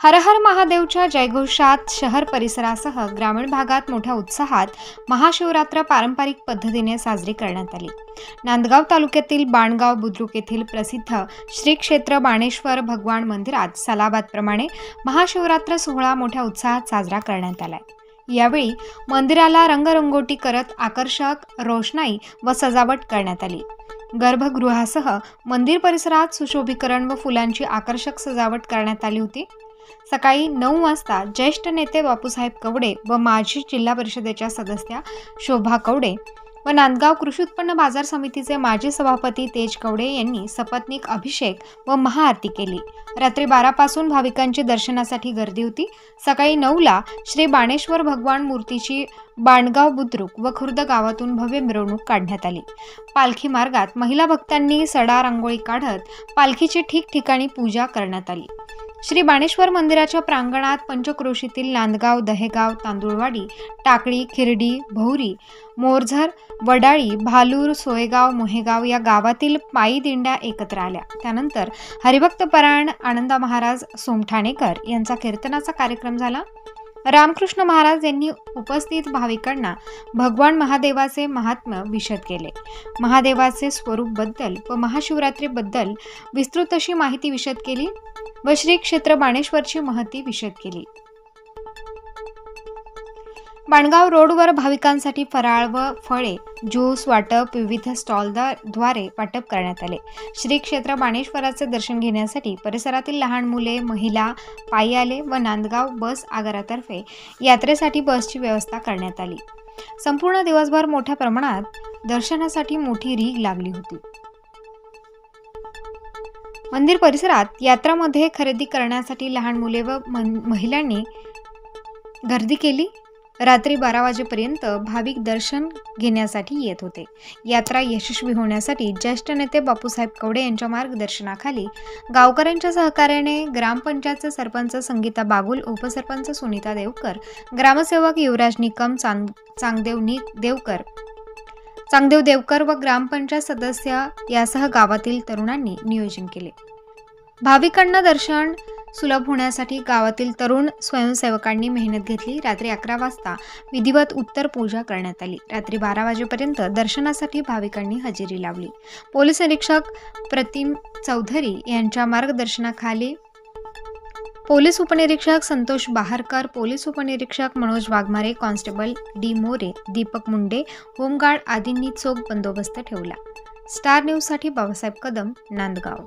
हर हर महादेवच्या जयघोषात शहर परिसरासह ग्रामीण भागात मोठ्या उत्साहात महाशिवरात्र पारंपरिक पद्धतीने साजरी करण्यात आली। नांदगाव तालुक्यातील बाणगाव बुद्रुक येथील प्रसिद्ध श्री क्षेत्र बाणेश्वर भगवान मंदिरात सालाबादप्रमाणे महाशिवरात्र सोहळा मोठ्या उत्साहात साजरा करण्यात आला। यावेळी मंदिराला रंगरंगोटी करत आकर्षक रोषणाई व सजावट करण्यात आली। गर्भगृहासह मंदिर परिसरात सुशोभीकरण व फुलांची आकर्षक सजावट करण्यात आली होती। सकाळी 9 वाजता ज्येष्ठ नेते बापूसाहेब कवडे व माजी जिल्हा परिषदेच्या सदस्या शोभा कवडे व नांदगाव कृषी उत्पन्न बाजार समितीचे माजी सभापती तेज कवडे यांनी सपत्नीक अभिषेक व महाआरती केली। रात्री 12 पासून भाविकांची दर्शनासाठी गर्दी होती। सकाळी 9 ला श्री बाणेश्वर भगवान मूर्तीची बाणगाव बुद्रुक व खुर्द गावातून भव्य मिरवणूक काढण्यात आली। पालखी मार्गात महिला भक्तांनी सडा रांगोळी काढत पालखीची ठिकठिकाणी पूजा करण्यात आली। श्री बाणेश्वर मंदिराच्या प्रांगणात पंचक्रोशीतील नांदगाव, दहेगाव, तांदुळवाडी, टाकळी, खिरडी, भौरी, मोरझर, वडाळी, भालूर, सोयगाव, मोहेगाव या गावातील पायी दिंड्या एकत्र आल्या। त्यानंतर हरिभक्त परायण आनंदा महाराज सोमठाणेकर यांचा कीर्तनाचा कार्यक्रम झाला। रामकृष्ण महाराज यांनी उपस्थित भाविकांना भगवान महादेवाचे महात्म्य विशद केले। महादेवाचे स्वरूप बद्दल व महाशिवरात्रीबद्दल विस्तृत अशी माहिती विशद केली व श्री क्षेत्र बाणेश्वरची महती विशद केली। बाणगाव रोडवर भाविकांसाठी फराळ व फळे, ज्यूस वाटप विविध स्टॉलद्वारे वाटप करण्यात आले। श्री क्षेत्र बाणेश्वराचे दर्शन घेण्यासाठी परिसरातील लहान मुले, महिला पायी आले व नांदगाव बस आगारातर्फे यात्रेसाठी बसची व्यवस्था करण्यात आली। संपूर्ण दिवसभर मोठ्या प्रमाणात दर्शनासाठी मोठी रीघ लागली होती। मंदिर परिसरात यात्रामध्ये खरेदी करण्यासाठी लहान मुले व महिलांनी गर्दी केली। रात्री 12 वाजेपर्यंत भाविक दर्शन घेण्यासाठी येत होते। यात्रा यशस्वी होण्यासाठी ज्येष्ठ नेते बापूसाहेब कवडे यांच्या मार्गदर्शनाखाली गावकऱ्यांच्या सहकार्याने ग्रामपंचायतचे सरपंच संगीता बागुल, उपसरपंच सुनीता देवकर, ग्रामसेवक युवराज निकम, चांगदेव देवकर व ग्रामपंचायत सदस्य यासह गावातील तरुणांनी नियोजन केले। भाविकांना दर्शन सुलभ होण्यासाठी गावातील तरुण स्वयंसेवकांनी मेहनत घेतली। रात्री 11 वाजता विधिवत उत्तर पूजा करण्यात आली। रात्री 12 वाजेपर्यंत दर्शनासाठी भाविकांनी हजेरी लावली। पोलीस निरीक्षक प्रतिम चौधरी यांच्या मार्गदर्शनाखाली पोलीस उपनिरीक्षक संतोष बाहरकर, पोलीस उपनिरीक्षक Manoj Waghmare, constable D More, Deepak Munde, home guard आदींनी चोख बंदोबस्त ठेवला। स्टार न्यूज साठी बाबासाहेब कदम, नांदगाव।